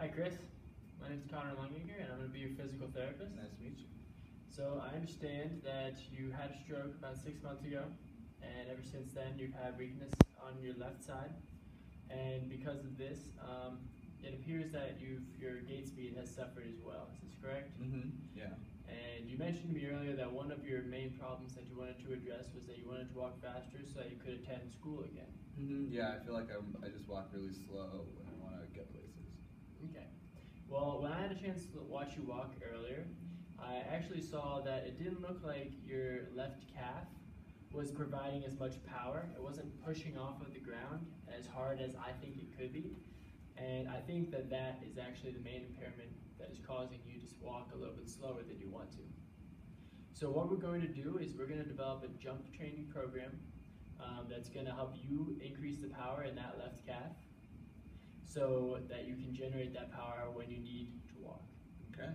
Hi Chris, my name is Longacre and I'm going to be your physical therapist. Nice to meet you. So I understand that you had a stroke about 6 months ago, and ever since then you've had weakness on your left side, and because of this, it appears that your gait speed has suffered as well. Is this correct? Yeah. And you mentioned to me earlier that one of your main problems that you wanted to address was that you wanted to walk faster so that you could attend school again. Yeah, I feel like I just walk really slow when I want to get places. Okay. Well, when I had a chance to watch you walk earlier, I actually saw that it didn't look like your left calf was providing as much power. It wasn't pushing off of the ground as hard as I think it could be. And I think that that is actually the main impairment that is causing you to walk a little bit slower than you want to. So what we're going to do is we're going to develop a jump training program that's going to help you increase the power in that left calf so that you can generate that power when you need to walk. Okay.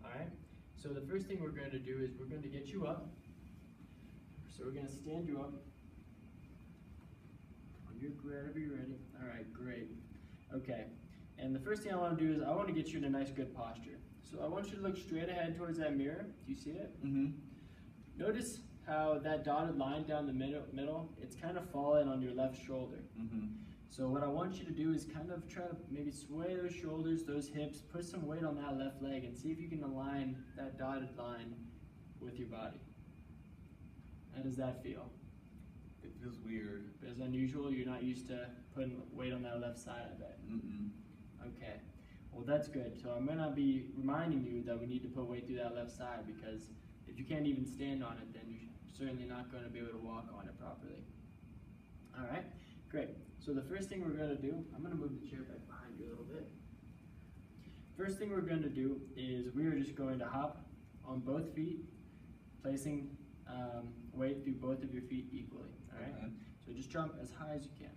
All right? So the first thing we're going to do is we're going to get you up. So we're going to stand you up. Whenever you're ready. All right, great. Okay, and the first thing I want to do is I want to get you in a nice good posture. So I want you to look straight ahead towards that mirror. Do you see it? Notice how that dotted line down the middle, it's kind of falling on your left shoulder. So what I want you to do is kind of try to maybe sway those shoulders, those hips, put some weight on that left leg and see if you can align that dotted line with your body. How does that feel? It feels weird. It's unusual. You're not used to putting weight on that left side, I bet. Okay. Well, that's good. So I'm going to be reminding you that we need to put weight through that left side, because if you can't even stand on it, then you're certainly not going to be able to walk on it properly. All right. Great. So the first thing we're going to do, I'm going to move the chair back behind you a little bit. First thing we're going to do is we're just going to hop on both feet, placing weight through both of your feet equally. All right. Okay. So just jump as high as you can.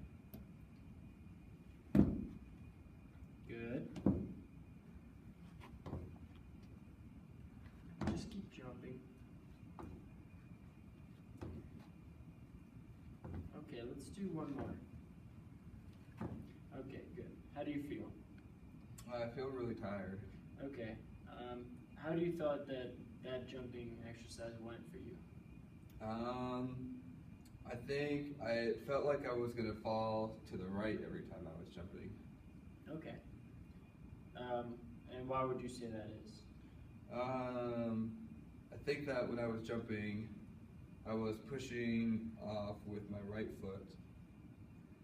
Good. Just keep jumping. Okay, let's do one more. Okay, good. How do you feel? I feel really tired. Okay. How do you thought that jumping exercise went for you? I think I felt like I was gonna fall to the right every time I was jumping. Okay. And why would you say that is? I think that when I was jumping, I was pushing off with my right foot,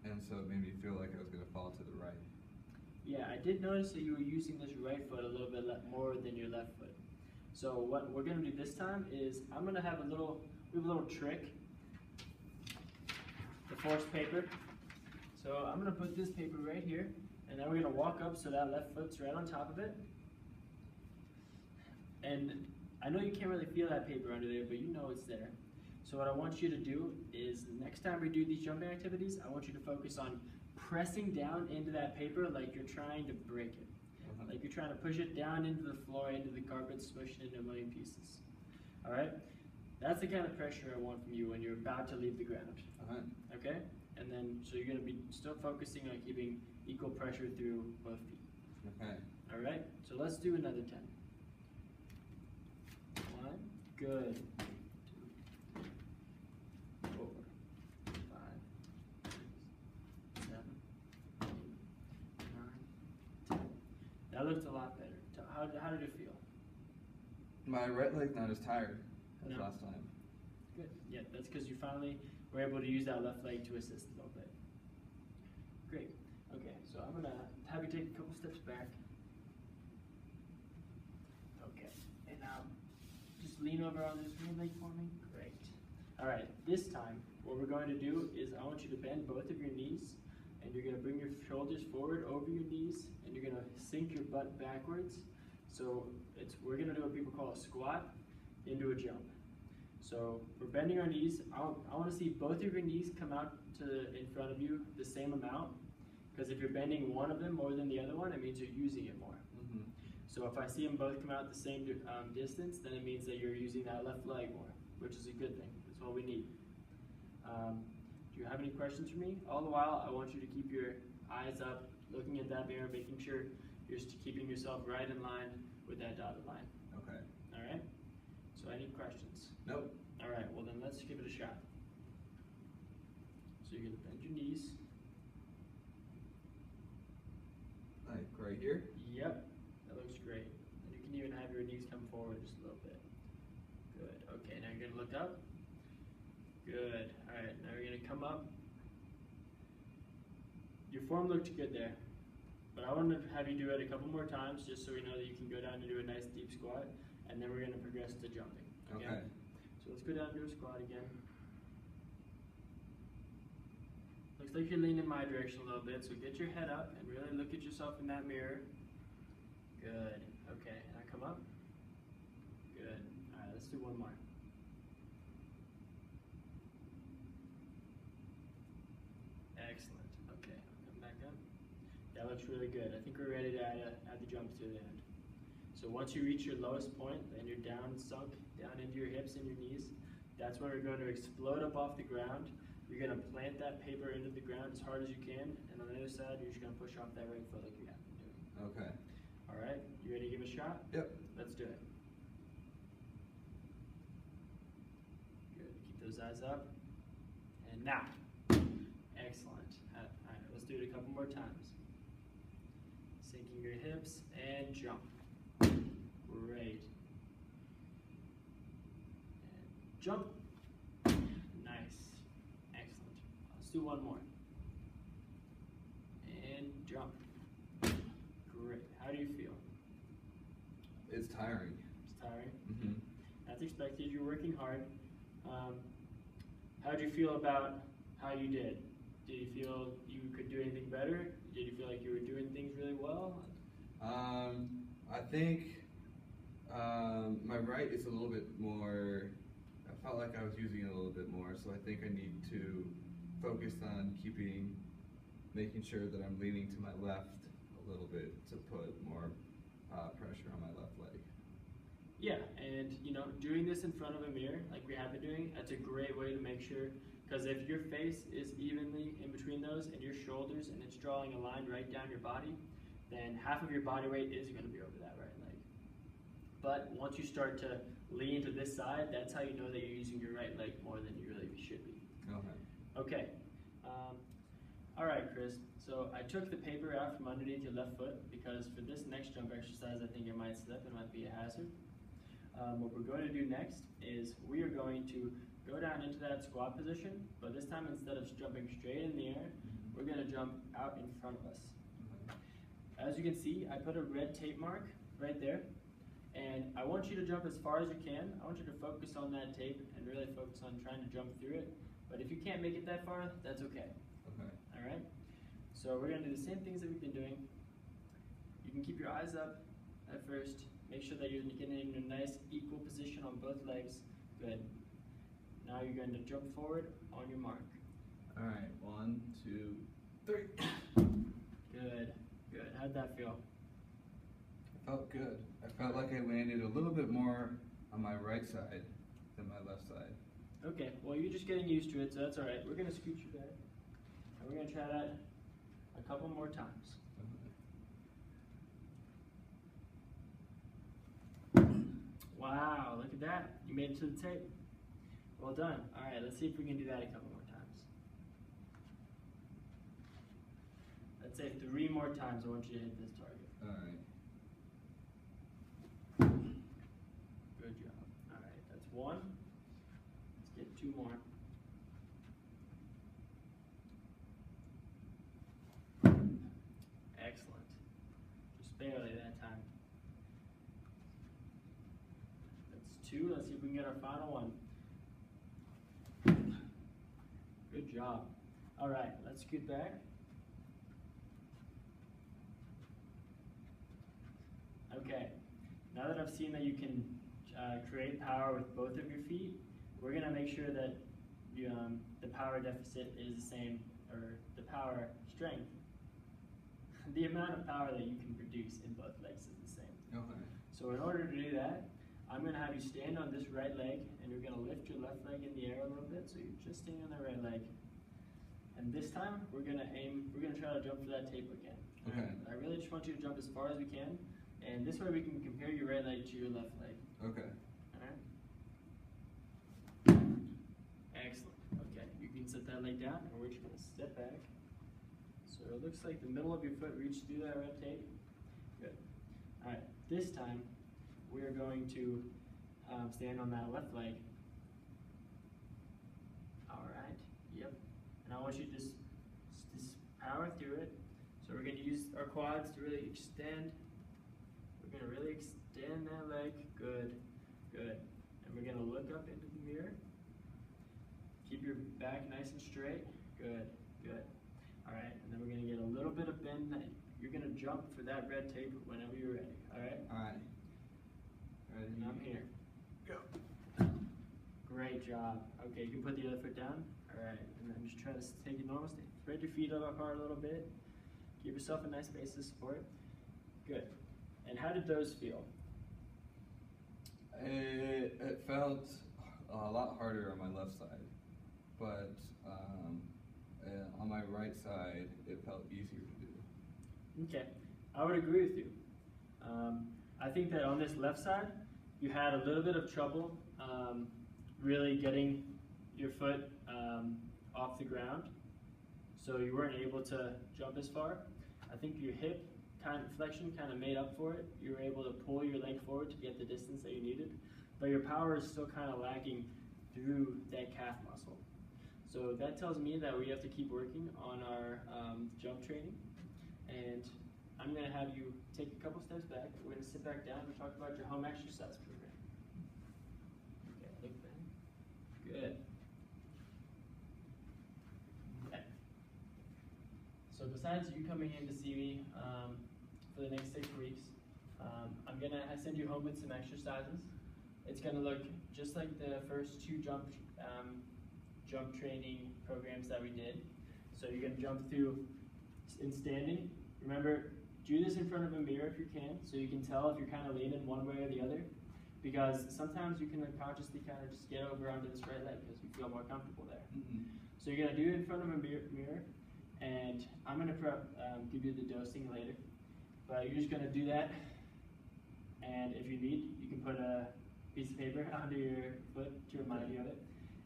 and so it made me feel like I was gonna fall to the right. Yeah, I did notice that you were using this right foot a little bit more than your left foot. So what we're gonna do this time is we have a little trick. The forced paper. So I'm gonna put this paper right here, and then we're gonna walk up so that left foot's right on top of it. And I know you can't really feel that paper under there, but you know it's there. So what I want you to do is next time we do these jumping activities, I want you to focus on pressing down into that paper like you're trying to break it. Like you're trying to push it down into the floor, into the carpet, smush it into a million pieces. All right? That's the kind of pressure I want from you when you're about to leave the ground. Okay? And then, so you're going to be still focusing on keeping equal pressure through both feet. Okay. All right? So let's do another 10. 1, good. 2, 3, 4, 5, 6, 7, 8, 9, 10. That looks a lot better. How did it feel? My right leg's not as tired as No. last time. Good. Yeah, that's because you finally were able to use that left leg to assist a little bit. Great. Okay, so I'm going to have you take a couple steps back. Okay, and now just lean over on this one leg for me. Great. All right, this time what we're going to do is I want you to bend both of your knees, and you're going to bring your shoulders forward over your knees, and you're going to sink your butt backwards. So we're going to do what people call a squat into a jump. So we're bending our knees. I want to see both of your knees come out in front of you the same amount, because if you're bending one of them more than the other one, it means you're using it more. So if I see them both come out the same distance, then it means that you're using that left leg more, which is a good thing. That's what we need. Do you have any questions for me? All the while, I want you to keep your eyes up, looking at that mirror, making sure you're just keeping yourself right in line with that dotted line. Okay. All right? So any questions? Nope. All right, well then let's give it a shot. So you're gonna bend your knees. Like right here? Yep, that looks great. And you can even have your knees come forward just a little bit. Good, okay, now you're gonna look up. Good, all right, now you're gonna come up. Your form looked good there, but I want to have you do it a couple more times just so we know that you can go down and do a nice deep squat, and then we're gonna progress to jumping. Okay. So let's go down and do a squat again. Looks like you're leaning my direction a little bit, so get your head up and really look at yourself in that mirror. Good. Okay, now come up. Good. All right, let's do one more. Excellent. Okay, come back up. That looks really good. I think we're ready to add the jumps to the end. So once you reach your lowest point, then you're down, sunk, down into your hips and your knees. That's when we're going to explode up off the ground. You're going to plant that paper into the ground as hard as you can, and on the other side, you're just going to push off that right foot like you have been doing. Okay. All right, you ready to give it a shot? Yep. Let's do it. Good, keep those eyes up. And now. Excellent. All right, let's do it a couple more times. Sinking your hips and jump. Great. And jump. Nice. Excellent. Let's do one more. And jump. Great. How do you feel? It's tiring. It's tiring? Mm-hmm. That's expected. You're working hard. How do you feel about how you did? Did you feel you could do anything better? Did you feel like you were doing things really well? I think my right is a little bit more, I felt like I was using it a little bit more, so I think I need to focus on making sure that I'm leaning to my left a little bit to put more pressure on my left leg. Yeah, and doing this in front of a mirror, like we have been doing, that's a great way to make sure, because if your face is evenly in between those and your shoulders and it's drawing a line right down your body, then half of your body weight is going to be over that right leg. But once you start to lean to this side, that's how you know that you're using your right leg more than you really should be. Okay. All right, Chris. So I took the paper out from underneath your left foot because for this next jump exercise, I think it might slip. It might be a hazard. What we're going to do next is we are going to go down into that squat position, but this time instead of jumping straight in the air, we're going to jump out in front of us. As you can see, I put a red tape mark right there, and I want you to jump as far as you can. I want you to focus on that tape and really focus on trying to jump through it, but if you can't make it that far, that's okay. Okay. All right? So we're going to do the same things that we've been doing. You can keep your eyes up at first. Make sure that you're getting in a nice equal position on both legs. Good. Now you're going to jump forward on your mark. All right, 1, 2, 3. Good, good. How'd that feel? It felt good. I felt like I landed a little bit more on my right side than my left side. Okay, well you're just getting used to it, so that's all right. We're going to scoot you back, and we're going to try that a couple more times. Wow, look at that. You made it to the tape. Well done. All right, let's see if we can do that a couple more times. Let's say 3 more times. I want you to hit this target. All right. Good job. All right, that's 1. Let's get 2 more. Excellent. Just barely that time. That's 2. Let's see if we can get our final one. Good job. All right, let's scoot back. Okay, now that I've seen that you can create power with both of your feet, we're going to make sure that you, the power deficit is the same, or the power strength. The amount of power that you can produce in both legs is the same. Okay. So in order to do that, I'm going to have you stand on this right leg, and you're going to lift your left leg in the air a little bit, so you're just standing on the right leg. And this time, we're going to try to jump for that tape again. Okay. I really just want you to jump as far as we can, and this way we can compare your right leg to your left leg. Okay. Alright? Excellent. Okay, you can set that leg down, and we're just going to step back. So it looks like the middle of your foot reached through that red tape. Good. Alright, this time we are going to stand on that left leg. Alright, yep. And I want you to just power through it. So we're going to use our quads to really extend. We're going to really extend that leg. Good, good. And we're going to look up into the mirror. Keep your back nice and straight. Good, good. Alright, and then we're going to get a little bit of bend. You're going to jump for that red tape whenever you're ready. Alright? Alright. Ready? And I'm here. Go. Great job. Okay, you can put the other foot down. Alright, and then just try to take it normal. Spread your feet up apart a little bit. Give yourself a nice base of support. Good. And how did those feel? It felt a lot harder on my left side, but on my right side, it felt easier to do. Okay, I would agree with you. I think that on this left side, you had a little bit of trouble really getting your foot off the ground, so you weren't able to jump as far. I think your hip flexion kind of made up for it. You were able to pull your leg forward to get the distance that you needed, but your power is still kind of lacking through that calf muscle. So that tells me that we have to keep working on our jump training, and I'm going to have you take a couple steps back. We're going to sit back down and talk about your home exercise program. Okay, look back. Good. Okay. So besides you coming in to see me for the next 6 weeks, I'm going to send you home with some exercises. It's going to look just like the first 2 jump training programs that we did. So you're going to jump through in standing. Remember, do this in front of a mirror if you can, so you can tell if you're kind of leaning one way or the other, because sometimes you can unconsciously kind of just get over onto this right leg because you feel more comfortable there. So you're going to do it in front of a mirror, and I'm going to give you the dosing later, but you're just going to do that, and if you need, you can put a piece of paper under your foot to remind you of it.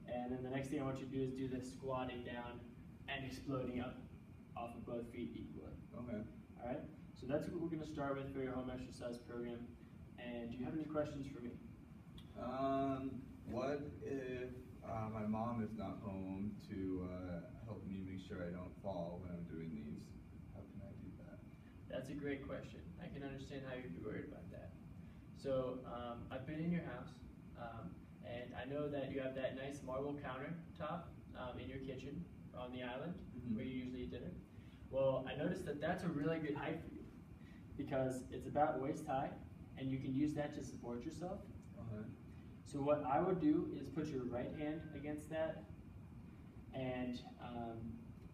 And then the next thing I want you to do is do the squatting down and exploding up off of both feet equally. Okay. All right? So that's what we're going to start with for your home exercise program. And do you have any questions for me? What if my mom is not home to help me make sure I don't fall when I'm doing these? How can I do that? That's a great question. I can understand how you'd be worried about that. So I've been in your house, and I know that you have that nice marble countertop in your kitchen on the island where you usually eat dinner. Well, I noticed that that's a really good height for you because it's about waist high, and you can use that to support yourself. So what I would do is put your right hand against that, and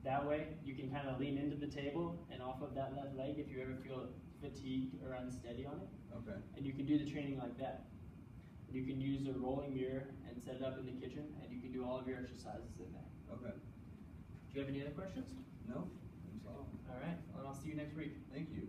that way you can kind of lean into the table and off of that left leg if you ever feel fatigued or unsteady on it. Okay. And you can do the training like that. You can use a rolling mirror and set it up in the kitchen, and you can do all of your exercises in there. Okay. Do you have any other questions? No, that's all. All right, well, I'll see you next week. Thank you.